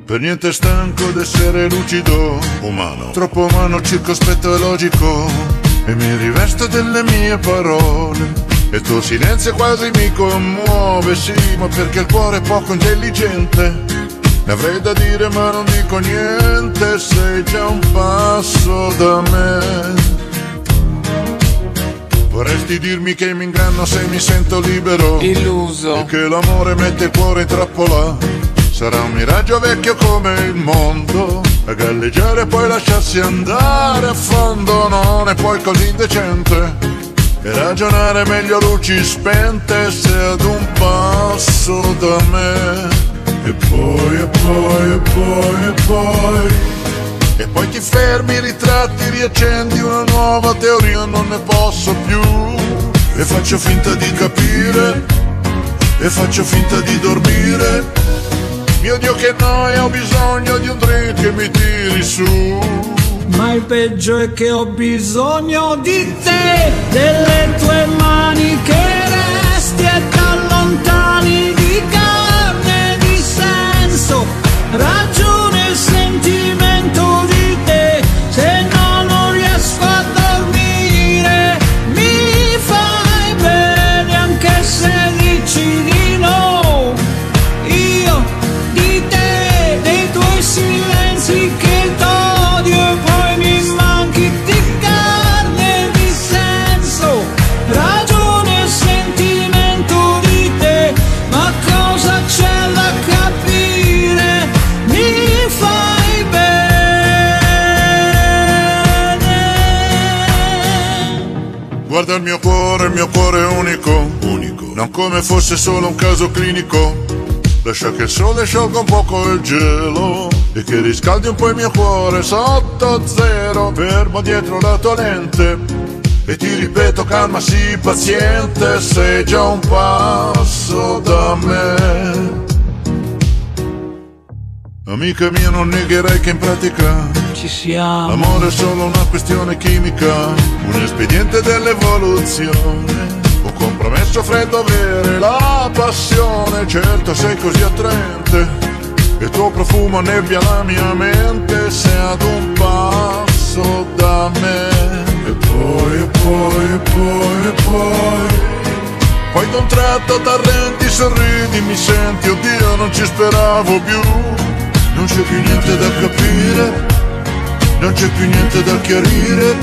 Per niente stanco d'essere lucido, umano, troppo umano, circospetto e logico, e mi rivesto delle mie parole, e il tuo silenzio quasi mi commuove, sì, ma perché il cuore è poco intelligente, ne avrei da dire ma non dico niente, sei già un passo da me. Vorresti dirmi che mi inganno se mi sento libero, illuso, e che l'amore mette il cuore in trappola. Sarà un miraggio vecchio come il mondo, a galleggiare e poi lasciarsi andare a fondo. Non è poi così indecente, e ragionare meglio a luci spente, se ad un passo da me. E poi e poi ti fermi, ritratti, riaccendi una nuova teoria, non ne posso più, e faccio finta di capire, e faccio finta di dormire. Mio Dio che noia, ho bisogno di un drink che mi tiri su. Ma il peggio è che ho bisogno di te, delle tue mani che resti e t'allontani, di carne, di senso, ragione e sentimento di te. Se no non riesco a dormire, mi fai bene anche se dici di no. Io di te, dei tuoi silenzi che t'odio e poi mi manchi, di carne, di senso, ragione e sentimento di te. Ma cosa c'è da capire? Mi fai bene. Guarda il mio cuore è unico, unico, non come fosse solo un caso clinico. Lascia che il sole sciolga un poco il gelo e che riscaldi un po' il mio cuore sotto zero. Fermo dietro la tua lente e ti ripeto calma, sii paziente, sei già un passo da me. Amica mia, non negherai che in pratica Ci siamo. l'amore è solo una questione chimica, un espediente dell'evoluzione, un compromesso freddo, avere la passione. Certo sei così attraente, il tuo profumo nebbia la mia mente, sei ad un passo da me. E poi d'un tratto t'arrendi, sorridi, mi senti, oddio non ci speravo più. Non c'è più niente da capire, non c'è più niente da chiarire.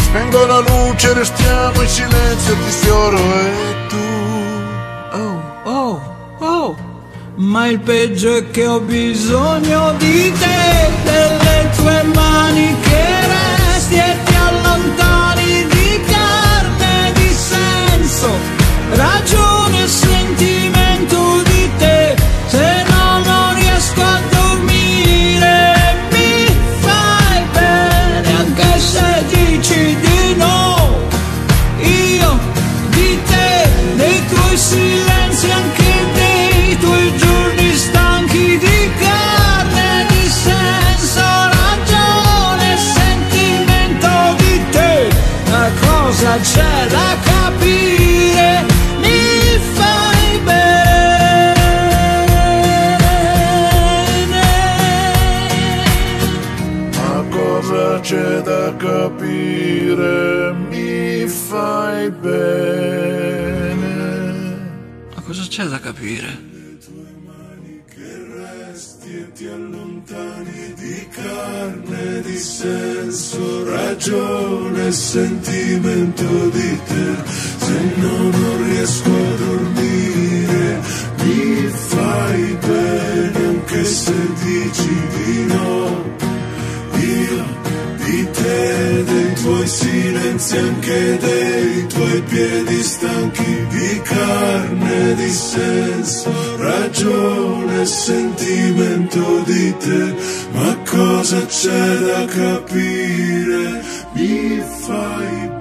Spengo la luce, restiamo in silenzio, ti sfioro e tu. Oh, ma il peggio è che ho bisogno di te, delle tue mani che resti e ti allontani, di carne, di senso, ragione e sentimento di te. Se no non riesco a dormire, mi fai bene anche se dici di no. Io di te, dei tuoi silenzi, anche dei tuoi giorni stanchi, di carne, di senso, ragione e sentimento di te. Ma cosa c'è da capire? Mi fai bene. Ma cosa c'è da capire? Mi fai bene. Ma cosa c'è da capire? E ti allontani, di carne, di senso, ragione e sentimento di te. Se no non riesco a dormire, mi fai bene anche se dici di no. Io di te, dei tuoi silenzi, anche dei tuoi piedi stanchi, di carne, di senso, ragione e sentimento di te. Ma cosa c'è da capire? Mi fai